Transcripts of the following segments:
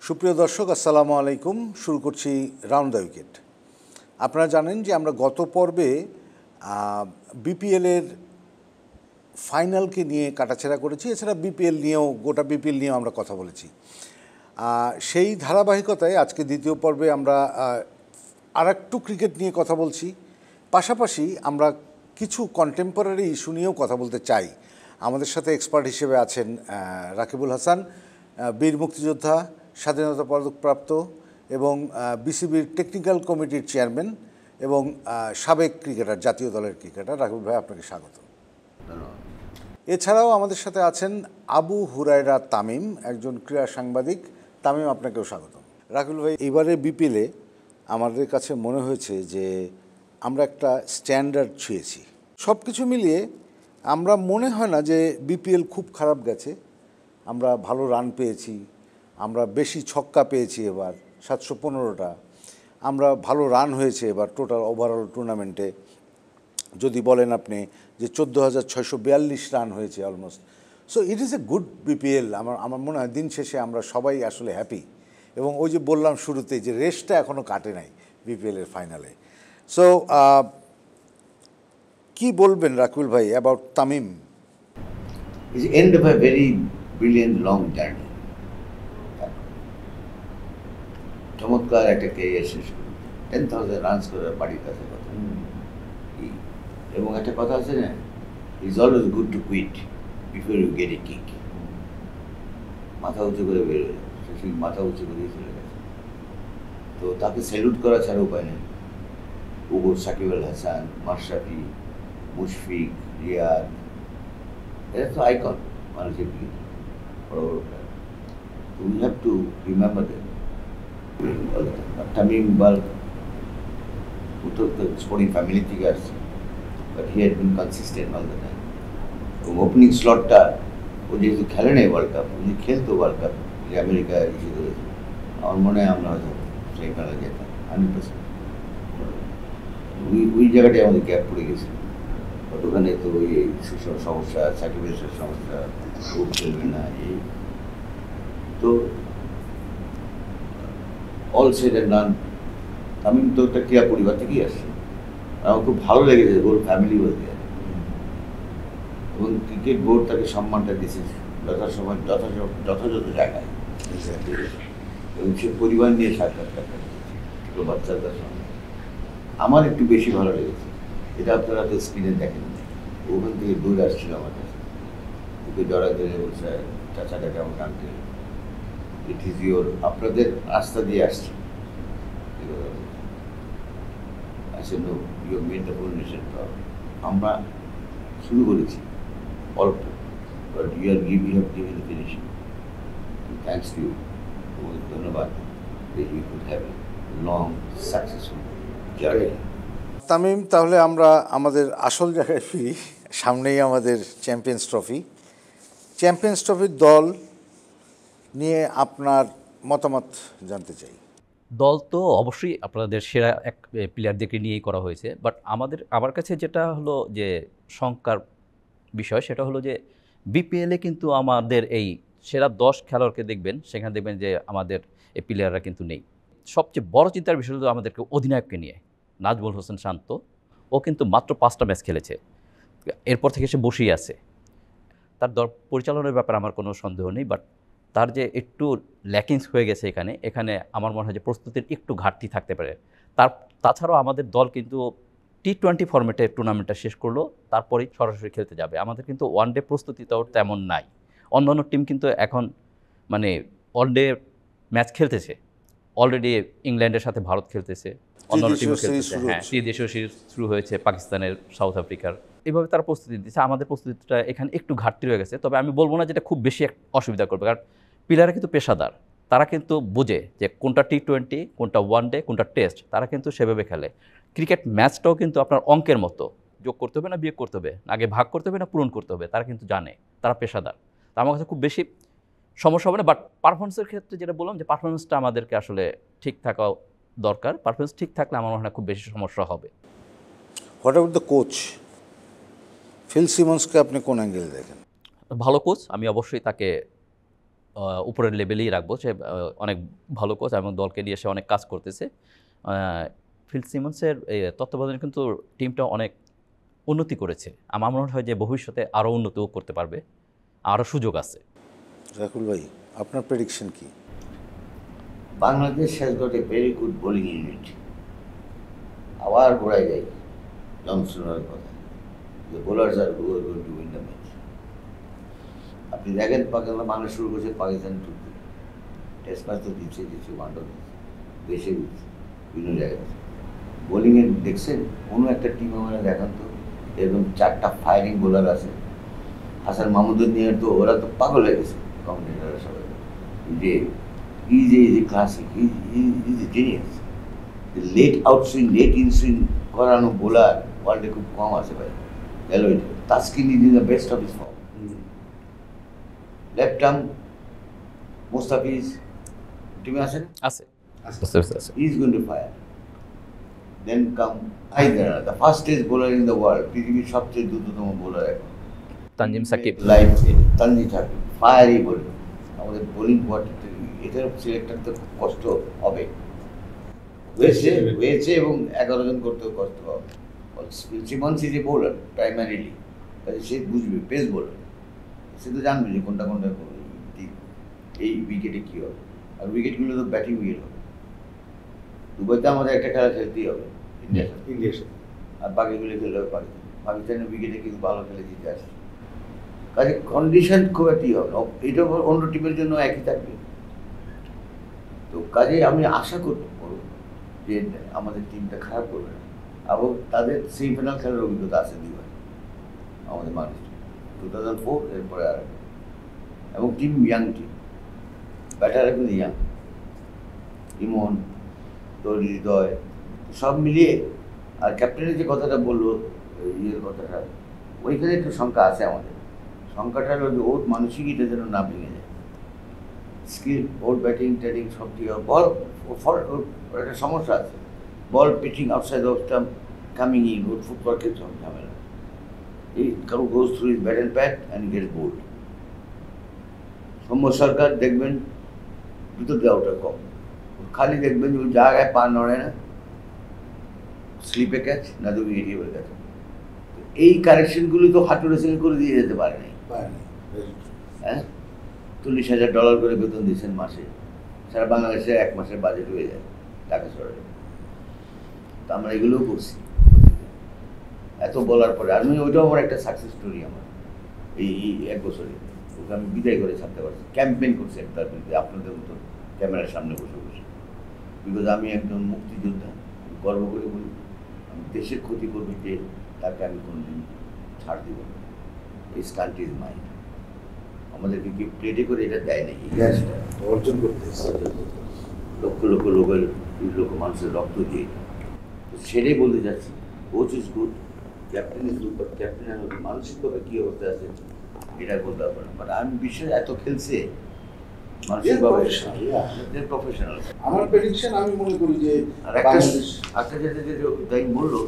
সুপ্রিয় দর্শক, আসসালামু আলাইকুম। শুরু করছি রাউন্ড দ্য উইকেট। আপনারা জানেন যে আমরা গত পর্বে বিপিএলের ফাইনালকে নিয়ে কাটাছেঁড়া করেছি, এছাড়া বিপিএল নিয়েও গোটা বিপিএল নিয়েও আমরা কথা বলেছি। সেই ধারাবাহিকতায় আজকে দ্বিতীয় পর্বে আমরা আরেকটু ক্রিকেট নিয়ে কথা বলছি, পাশাপাশি আমরা কিছু কন্টেম্পোরারি ইস্যু নিয়েও কথা বলতে চাই। আমাদের সাথে এক্সপার্ট হিসেবে আছেন রাকিবুল হাসান, বীর মুক্তিযোদ্ধা, স্বাধীনতা পদকপ্রাপ্ত এবং বিসিবির টেকনিক্যাল কমিটির চেয়ারম্যান এবং সাবেক ক্রিকেটার, জাতীয় দলের ক্রিকেটার। রাকিবুল ভাই, আপনাকে স্বাগত। এছাড়াও আমাদের সাথে আছেন আবু হুরায়রা তামিম, একজন ক্রীড়া সাংবাদিক। তামিম, আপনাকেও স্বাগত। রাকিবুল ভাই, এবারে বিপিএলে আমাদের কাছে মনে হয়েছে যে আমরা একটা স্ট্যান্ডার্ড ছুঁয়েছি। সব কিছু মিলিয়ে আমরা মনে হয় না যে বিপিএল খুব খারাপ গেছে। আমরা ভালো রান পেয়েছি, আমরা বেশি ছক্কা পেয়েছি, এবার 715টা। আমরা ভালো রান হয়েছে এবার টোটাল ওভারঅল টুর্নামেন্টে। যদি বলেন আপনি যে 14,642 রান হয়েছে almost. So it is a good BPL. আমার মনে হয় দিন শেষে আমরা সবাই আসলে হ্যাপি। এবং ওই যে বললাম শুরুতেই যে রেসটা এখনও কাটে নাই বিপিএলের ফাইনালে। সো কি বলবেন রাকিবুল ভাই about Tamim? It's the end of a very brilliant long journey. চমৎকার একটা ক্যারিয়ার শেষ করি, 10,000 রানস করে বাড়ির কাছে কথা। এবং একটা কথা আছে না, is always good to quit before you get a kick. মাথা উঁচু করে বেরোয়, সে মাথা উঁচু করে চলে গেছে। তো তাকে স্যালুট করা ছাড়া উপায় নেই। ওপর সাকিব আল হাসান, মাশরাফি, মুশফিক, রিয়াদ, এরা তো আইকন মানুষের ক্রিকেট, বড় বড় প্লেয়ার। তো we have to remember them. Tamim Iqbal ও তো স্পোর্টিং ফ্যামিলি থেকে আসছে, but he had been consistent all the time. এবং ওপেনিং স্লটটা ও যেহেতু খেলে নেই ওয়ার্ল্ড কাপ, ও যে খেলতো ওয়ার্ল্ড কাপ, যে আমেরিকা ইস্যু করেছে, আমার মনে হয় আমরা হয়তো সেই খেলা যেতাম 100%। ওই জায়গাটায় আমাদের গ্যাপ পড়ে গেছে। ওখানে তো ওই সমস্যা, সাকিবের সমস্যা, ও খেলবে না, এই তো অল সেড অ্যান্ড ডান। তামিম তো একটা ক্রীড়া পরিবার থেকেই আসছে। আমার খুব ভালো লেগেছে ওর ফ্যামিলি বলতে। এবং ক্রিকেট বোর্ড তাকে সম্মানটা দিয়েছে যথাসময় যথাযথ জায়গায়। এবং সে পরিবার নিয়ে সাক্ষাৎকারটা ছোটো বাচ্চাদের সঙ্গে আমার একটু বেশি ভালো লেগেছে। এটা আপনারা তো স্ক্রিনে দেখেন, ওখান থেকে দূরে আসছিল আমার কাছে, ওকে জড়াই ধরে বলছে, চাচাটা কেমন টানতে, ইট ইজ ইউর, আপনাদের রাস্তা দিয়ে আসছে। আচ্ছা, no, you made the foundation. আমরা শুরু করেছি অল্প, but you have given the finishing. Thanks to you, ধন্যবাদ। We could have a long successful journey. Tamim, তাহলে আমরা আমাদের আসল জায়গায় ফিরি। সামনেই আমাদের চ্যাম্পিয়ন্স ট্রফি। চ্যাম্পিয়ন্স ট্রফির দল নিয়ে আপনার মতামত জানতে চাই। দল তো অবশ্যই আপনাদের সেরা এক প্লেয়ারদেরকে নিয়েই করা হয়েছে, বাট আমার কাছে যেটা হলো যে শঙ্কার বিষয়, সেটা হলো যে বিপিএলে কিন্তু আমাদের এই সেরা 10 খেলোয়াড়কে দেখবেন, সেখানে দেখবেন যে আমাদের এই প্লেয়াররা কিন্তু নেই। সবচেয়ে বড় চিন্তার বিষয় হলো আমাদেরকে অধিনায়ককে নিয়ে। নাজমুল হোসেন শান্ত, ও কিন্তু মাত্র 5টা ম্যাচ খেলেছে, এরপর থেকে সে বসেই আছে। তার দল পরিচালনার ব্যাপারে আমার কোনো সন্দেহ নেই, বাট তার যে একটু ল্যাকিংস হয়ে গেছে এখানে আমার মনে হয় যে প্রস্তুতির একটু ঘাটতি থাকতে পারে। তাছাড়াও আমাদের দল কিন্তু T20 ফরম্যাটে টুর্নামেন্টটা শেষ করলো, তারপরেই সরাসরি খেলতে যাবে। আমাদের কিন্তু ওয়ান ডে প্রস্তুতি তো তেমন নাই। অন্যান্য টিম কিন্তু এখন মানে অল ডে ম্যাচ খেলতেছে, অলরেডি ইংল্যান্ডের সাথে ভারত খেলতেছে, অন্যান্য টিমও খেলতেছে। হ্যাঁ, ত্রিদেশীয় সিরিজ শুরু হয়েছে পাকিস্তানের, সাউথ আফ্রিকার, এইভাবে তারা প্রস্তুতি দিচ্ছে। আমাদের প্রস্তুতিটা এখানে একটু ঘাটতি রয়ে গেছে। তবে আমি বলবো না যেটা খুব বেশি অসুবিধা করবে, কারণ প্লেয়াররা কিন্তু পেশাদার, তারা কিন্তু বোঝে যে কোনটা T20, কোনটা ওয়ান ডে, কোনটা টেস্ট, তারা কিন্তু সেভাবে খেলে। ক্রিকেট ম্যাচটাও কিন্তু আপনার অঙ্কের মতো, যোগ করতে হবে না বিয়োগ করতে হবে, আগে ভাগ করতে হবে না পূরণ করতে হবে, তারা কিন্তু জানে, তারা পেশাদার। তা আমার কাছে খুব বেশি সমস্যা হবে না। বাট পারফরমেন্সের ক্ষেত্রে যেটা বললাম যে পারফরমেন্সটা আমাদেরকে আসলে ঠিক থাকা দরকার। পারফরমেন্স ঠিক থাকলে আমার মনে হয় খুব বেশি সমস্যা হবে। What about the coach? Phil সিমন্সকে আপনি কোন অ্যাঙ্গেলে দেখেন? ভালো কোচ, আমি অবশ্যই তাকে উপরের লেভেলেই রাখবো। সে অনেক ভালো কোচ এবং দলকে নিয়ে সে অনেক কাজ করতেছে। ফিল সিমন্সের তত্ত্বাবধানে কিন্তু টিমটা অনেক উন্নতি করেছে। আমার মনে হয় যে ভবিষ্যতে আরও উন্নতিও করতে পারবে, আরও সুযোগ আছে। রাকুল ভাই, আপনার প্রেডিকশন কি? Bangladesh has got a very good bowling unit. আবার ঘোরায় যাই জনসনের কথা, যে bowlers are who are going to win the match. আপনি দেখেন পাকিস্তান বাংলা শুরু করছে, পাকিস্তান টেস্ট ম্যাচ তো দিচ্ছে ওয়ানডার দেশে দিচ্ছে বিভিন্ন জায়গায়। বোলিংয়ে দেখছেন কোনো একটা টিম আমরা দেখান তো এরকম 4টা ফায়ারিং বোলার আছে। হাসান মাহমুদের নিয়ে তো ওরা তো পাগল হয়ে গেছে কমেন্টেটাররা সবাই, যে is a classic, is a genius. Late out swing, late in swing করানো বোলার ওয়ার্ল্ডে খুব কম আছে ভাই। গেল এটা Taskin is in the best of his form. Left arm Mustafiz টিমে আছেন, আছে। he is going to fire. Then come Haider, the fastest bowler in the world, পৃথিবীর সবচেয়ে দ্রুততম বোলার এখন, Tanzim Sakib, live Tanzim Sakib, fiery bowling. আমাদের বোলিং কোয়ার্টারটা এটার সিলেক্টর তো খুব কষ্ট হবে, হয়েছে এবং 11 জন করতেও কষ্ট হবে। Simmons is a bowler primarily, কাজে সে বুঝবে পেস বোলার, সে তো জানবে যে কোনটা এই উইকেটে কী হবে। আর উইকেটগুলো তো ব্যাটিং উইকেট হবে। দুবাইতে আমাদের একটা খেলা খেলতেই হবে ইন্ডিয়ার সাথে, আর বাকিগুলো খেলতে হবে পাকিস্তানের উইকেটে কিন্তু ভালো খেলে জিতে আসে। কাজে কন্ডিশন খুব একটি হবে না, এটা অন্য টিমের জন্য একই থাকবে। তো কাজে আমি আশা করব যে আমাদের টিমটা খারাপ করবে না, এবং তাদের সেমিফাইনাল খেলার অভিজ্ঞতা আছে দুবার আমাদের মানুষ, 2004 এরপরে আর, এবং টিম ইয়াং টিম, ব্যাটাররা কিন্তু ইয়াং, ইমন, তৈরি হৃদয় সব মিলিয়ে। আর ক্যাপ্টেনের যে কথাটা বললো ইয়ের কথাটা, ওইখানে একটু শঙ্কা আছে আমাদের। শঙ্কাটা হলো যে ওর মানসিকতা যেন না ভেঙে যায়। স্কিল, ওর ব্যাটিং ট্যাটিং সব ঠিক হবে, বল ওর একটা সমস্যা আছে, ball pitching outside off stump coming in, ওর ফুটওয়ার্কের সব ঝামেলা। এই কারো goes through is bat and pad and get bowled. Soumya Sarkar দেখবেন দ্রুত দেওয়াটা কম, খালি দেখবেন যে ওই জায়গায় পা নড়ে না, স্লিপে ক্যাচ না তো উইকেটে ক্যাচ। এই কারেকশনগুলো তো হাঁটু রেসিং করে দিয়ে যেতে পারে নাই। হ্যাঁ, $40,000 করে বেতন দিচ্ছেন মাসে, সারা বাংলাদেশে 1 মাসের বাজেট হয়ে যায় টাকা সরে। তো আমরা এগুলোও করছি এত বলার পরে। আমি ওইটাও আমার একটা সাকসেস স্টোরি আমার, এই 1 বছরে ওকে আমি বিদায় করে ছাড়তে পারছি। ক্যাম্পেইন করছি একটার বিরুদ্ধে আপনাদের মতো ক্যামেরার সামনে বসে বসে, বিকজ আমি একজন মুক্তিযোদ্ধা, গর্ব করে বলি আমি দেশের ক্ষতি করবো যে তাকে আমি কোনোদিন ছাড় দিব না। এই কান্ট্রি ইজ মাইন্ড, আমাদেরকে কি প্লেটে করে এটা দেয় নাকি, অর্জন করতে লক্ষ লক্ষ মানুষের রক্ত দিয়ে। তো সেটাই বলতে যাচ্ছি, coach is good, captain is good, but ক্যাপ্টেনের মানসিকভাবে কী অবস্থা আছে এটা বলতে পারবো না। বাট আমি বিশ্বের এত খেলছে মানসিকভাবে প্রফেশনাল। আমার প্রেডিকশন আমি মনে করি যে আর একটা যেটা তাই বললো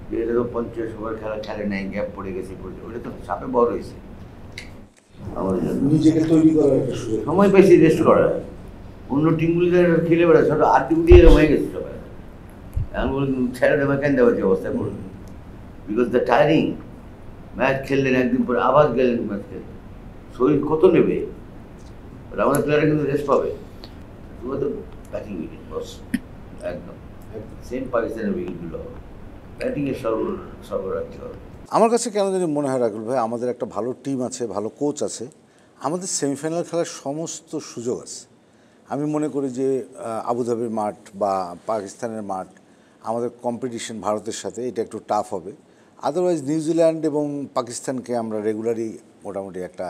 যে এটা তো 50 ওভার খেলে নাই, গ্যাপ পড়ে গেছে, ওটা তো চাপে বড় হয়েছে আমাদের জন্য। নিজেকে তৈরি করার একটা সুযোগ, সময় পাইছি রেস্ট করার। অন্য টিমগুলি খেলে বেড়াচ্ছে, ওটা 8 ডিউটি এরকম হয়ে গেছে সবাই। এখন বলুন ছেড়ে দেবে কেন দেওয়া যে অবস্থা করুন, বিকজ দ্য টায়ারিং। ম্যাচ খেললেন, একদিন পরে আবার গেলেন ম্যাচ খেলতে, শরীর কত নেবে? আমাদের প্লেয়াররা কিন্তু রেস্ট পাবে। তোমার তো ব্যাটিং উইকেট বস, একদম সেম পাকিস্তানের উইকেটগুলো হবে, ব্যাটিংয়ের সরবরাহ রাখতে হবে। আমার কাছে কেন জানি মনে হয় রাকুল ভাই, আমাদের একটা ভালো টিম আছে, ভালো কোচ আছে, আমাদের সেমিফাইনাল খেলার সমস্ত সুযোগ আছে। আমি মনে করি যে আবুধাবির মাঠ বা পাকিস্তানের মাঠ, আমাদের কম্পিটিশন ভারতের সাথে এটা একটু টাফ হবে। আদারওয়াইজ নিউজিল্যান্ড এবং পাকিস্তানকে আমরা রেগুলারই মোটামুটি একটা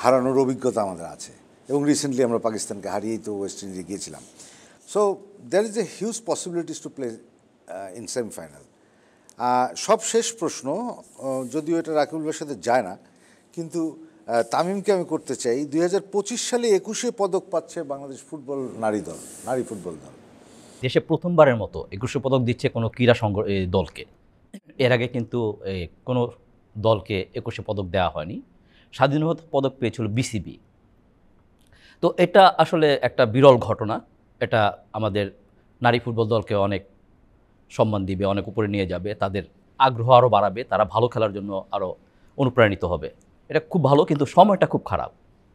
হারানোর অভিজ্ঞতা আমাদের আছে, এবং রিসেন্টলি আমরা পাকিস্তানকে হারিয়েই তো ওয়েস্ট ইন্ডিজে গিয়েছিলাম। So there is a huge possibilities to play in semifinal. সব শেষ প্রশ্ন, যদিও এটা রাকিবুল ভাইয়ের সাথে যায় না, কিন্তু তামিমকে আমি করতে চাই। 2025 সালে 21 পদক পাচ্ছে বাংলাদেশ ফুটবল নারী ফুটবল দল। দেশে প্রথমবারের মতো 21 পদক দিচ্ছে কোনো ক্রীড়া দলকে। এর আগে কিন্তু কোনো দলকে 21 পদক দেওয়া হয়নি। স্বাধীনতা পদক পেয়েছিল বিসিবি, তো এটা আসলে একটা বিরল ঘটনা। এটা আমাদের নারী ফুটবল দলকে অনেক সম্মান দিবে, অনেক উপরে নিয়ে যাবে, তাদের আগ্রহ আরও বাড়াবে, তারা ভালো খেলার জন্য আরও অনুপ্রাণিত হবে। এটা খুব ভালো, কিন্তু সময়টা খুব খারাপ।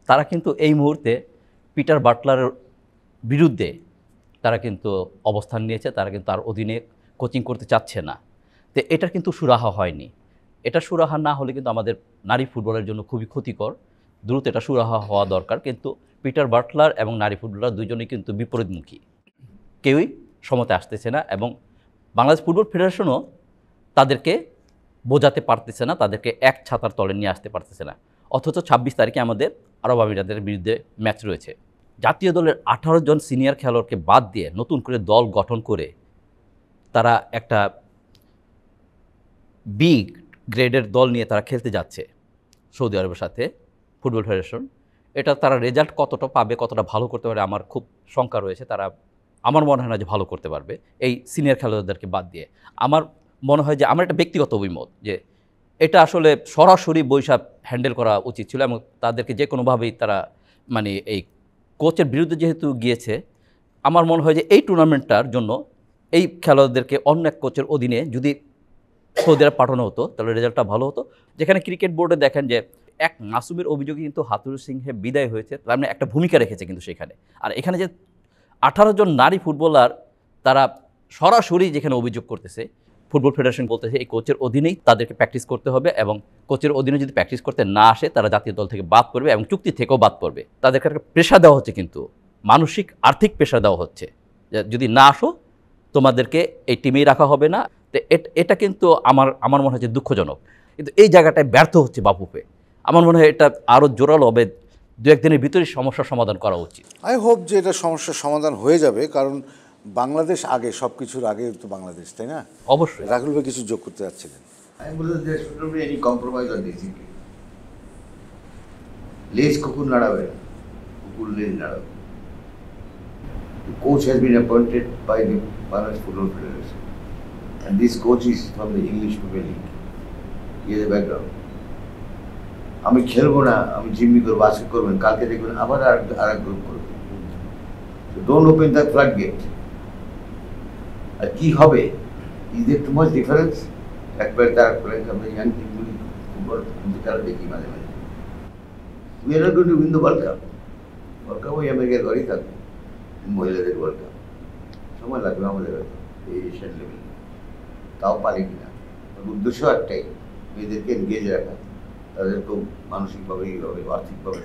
তারা কিন্তু এই মুহূর্তে পিটার বাটলারের বিরুদ্ধে তারা কিন্তু অবস্থান নিয়েছে, তারা কিন্তু তার অধীনে কোচিং করতে চাচ্ছে না। তো এটার কিন্তু সুরাহা হয়নি। এটা সুরাহা না হলে কিন্তু আমাদের নারী ফুটবলের জন্য খুবই ক্ষতিকর। দ্রুত এটা সুরাহা হওয়া দরকার। কিন্তু পিটার বাটলার এবং নারী ফুটবলার দুজনেই কিন্তু বিপরীতমুখী, কেউই সমতে আসতেছে না, এবং বাংলাদেশ ফুটবল ফেডারেশনও তাদেরকে বোঝাতে পারতেছে না, তাদেরকে এক ছাতার তলে নিয়ে আসতে পারতেছে না। অথচ 26 তারিখে আমাদের আরব আমিরাতের বিরুদ্ধে ম্যাচ রয়েছে। জাতীয় দলের 18 জন সিনিয়র খেলোয়াড়কে বাদ দিয়ে নতুন করে দল গঠন করে তারা একটা বি গ্রেডের দল নিয়ে তারা খেলতে যাচ্ছে সৌদি আরবের সাথে ফুটবল ফেডারেশন। এটা তারা রেজাল্ট কতটা পাবে, কতটা ভালো করতে পারে, আমার খুব শঙ্কা রয়েছে। তারা, আমার মনে হয় না যে ভালো করতে পারবে এই সিনিয়র খেলোয়াড়দেরকে বাদ দিয়ে। আমার মনে হয় যে, আমার একটা ব্যক্তিগত অভিমত, যে এটা আসলে সরাসরি বৈশাখ হ্যান্ডেল করা উচিত ছিল, এবং তাদেরকে যে কোনোভাবেই তারা, মানে এই কোচের বিরুদ্ধে যেহেতু গিয়েছে, আমার মনে হয় যে এই টুর্নামেন্টটার জন্য এই খেলোয়াড়দেরকে অন্য এক কোচের অধীনে যদি সৌদি আরব পাঠানো হতো তাহলে রেজাল্টটা ভালো হতো। যেখানে ক্রিকেট বোর্ডে দেখেন যে এক মাসুমের অভিযোগে কিন্তু হাতুরু সিংহে বিদায় হয়েছে, তার মানে একটা ভূমিকা রেখেছে কিন্তু সেখানে। আর এখানে যে 18 জন নারী ফুটবলার, তারা সরাসরি যেখানে অভিযোগ করতেছে, ফুটবল ফেডারেশন বলতেছে এই কোচের অধীনেই তাদেরকে প্র্যাকটিস করতে হবে, এবং কোচের অধীনে যদি প্র্যাকটিস করতে না আসে তারা জাতীয় দল থেকে বাদ করবে এবং চুক্তি থেকেও বাদ করবে। তাদেরকে একটা প্রেশার দেওয়া হচ্ছে, কিন্তু মানসিক আর্থিক প্রেশার দেওয়া হচ্ছে যে যদি না আসো তোমাদেরকে এই টিমেই রাখা হবে না। তো এটা কিন্তু আমার মনে হয় যে দুঃখজনক। কিন্তু এই জায়গাটায় ব্যর্থ হচ্ছে বাফুফে। আমার মনে হয় এটা আরও জোরালো হবে, দু একদিনের ভিতরেই সমস্যার সমাধান করা উচিত। আই হোপ যে এটা সমস্যার সমাধান হয়ে যাবে, কারণ বাংলাদেশ আগে, সব কিছুর আগে তো বাংলাদেশ, তাই না? অবশ্যই। রাহুল ভাই কিছু যোগ করতে যাচ্ছিলেন। আমি বলতে যে should not be any compromise on discipline. লেজ কুকুর নাড়াবে না, কুকুর লেজ নাড়াবে। The coach has been appointed by the Bangladesh Football Federation, and this coach is from the English Premier League. He has a background. আমি খেলবো না, আমি জিম্মি করবো, আজকে করবেন, কালকে দেখবেন আবার আর এক গ্রুপ করবে। Don't open the flood gate. আর কি হবে, is there too much difference? একবার তার আমরা ইয়াং টিমগুলি ফুটবল খেলা দেখি মাঝে মাঝে। We are not going to win the world cup. World cup ওই আমেরিকার ঘরেই থাকবে, মহিলাদের ওয়ার্ল্ড কাপ। সময় লাগবে আমাদের এই এশিয়ান লেভেলে, তাও পারি কিনা। উদ্দেশ্য একটাই, মেয়েদেরকে এনগেজ রাখা, তাদেরকেও মানসিকভাবে, এইভাবে আর্থিকভাবে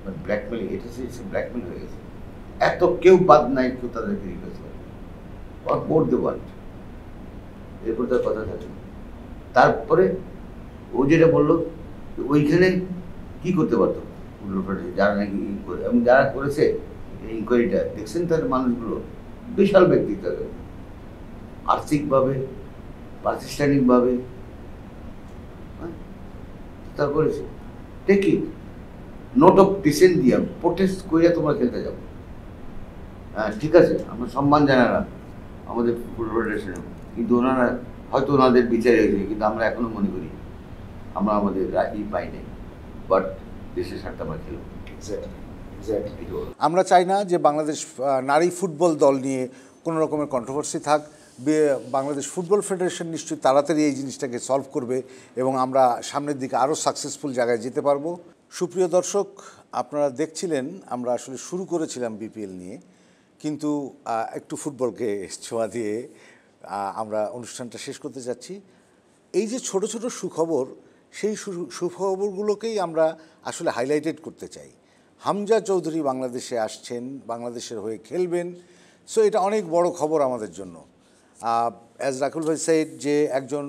বাট ব্ল্যাকমেলিং, এটা সে ব্ল্যাকমেল হয়ে গেছে। এত কেউ বাদ নাই, কেউ তাদেরকে রিকোয়েস্ট করে অর মোর দে ওয়ান্ট, এরপর তার কথা থাকে। তারপরে ও যেটা বললো, ওইখানে কি করতে পারতো যারা নাকি এবং যারা করেছে ইনকোয়ারিটা, দেখছেন তার মানুষগুলো বিশাল ব্যক্তিত্ব, আর্থিকভাবে, প্রাতিষ্ঠানিকভাবে তা করেছে। ঠিকই, নোট অফ ডিসেন্ট দিয়া প্রোটেস্ট করিয়া তোমরা খেলতে যাবো, হ্যাঁ ঠিক আছে, আমরা সম্মান জানালাম আমাদের ফুটবল ফেডারেশনে, কিন্তু ওনারা হয়তো ওনাদের বিচারে হয়েছে, কিন্তু আমরা এখনো মনে করি আমরা আমাদের রাজি পাই নাই। বাট দেশের স্বার্থে আমরা খেলব। আমরা চাই না যে বাংলাদেশ নারী ফুটবল দল নিয়ে কোনো রকমের কন্ট্রোভার্সি থাক। বাংলাদেশ ফুটবল ফেডারেশন নিশ্চয়ই তাড়াতাড়ি এই জিনিসটাকে সলভ করবে এবং আমরা সামনের দিকে আরও সাকসেসফুল জায়গায় যেতে পারবো। সুপ্রিয় দর্শক, আপনারা দেখছিলেন আমরা আসলে শুরু করেছিলাম বিপিএল নিয়ে, কিন্তু একটু ফুটবলকে ছোঁয়া দিয়ে আমরা অনুষ্ঠানটা শেষ করতে যাচ্ছি। এই যে ছোট ছোট সুখবর, সেই সুখবরগুলোকেই আমরা আসলে হাইলাইটেড করতে চাই। হামজা চৌধুরী বাংলাদেশে আসছেন, বাংলাদেশের হয়ে খেলবেন, সো এটা অনেক বড় খবর আমাদের জন্য। অ্যাজ রাকুল ভাই সাইড, যে একজন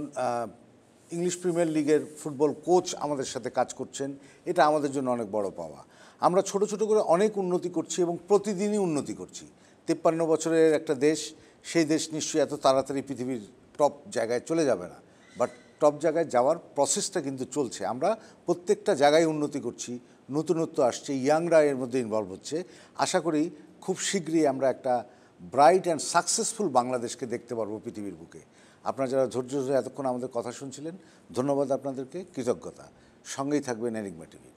ইংলিশ প্রিমিয়ার লিগের ফুটবল কোচ আমাদের সাথে কাজ করছেন, এটা আমাদের জন্য অনেক বড় পাওয়া। আমরা ছোট ছোট করে অনেক উন্নতি করছি এবং প্রতিদিনই উন্নতি করছি। 53 বছরের একটা দেশ, সেই দেশ নিশ্চয়ই এত তাড়াতাড়ি পৃথিবীর টপ জায়গায় চলে যাবে না, বাট টপ জায়গায় যাওয়ার প্রসেসটা কিন্তু চলছে। আমরা প্রত্যেকটা জায়গায় উন্নতি করছি, নতুনত্ব আসছে, ইয়াংরা এর মধ্যে ইনভলভ হচ্ছে। আশা করি খুব শীঘ্রই আমরা একটা ব্রাইট অ্যান্ড সাকসেসফুল বাংলাদেশকে দেখতে পারবো পৃথিবীর বুকে। আপনারা যারা ধৈর্য ধরে এতক্ষণ আমাদের কথা শুনছিলেন, ধন্যবাদ আপনাদেরকে, কৃতজ্ঞতা। সঙ্গেই থাকবেন এনিগমা টিভি।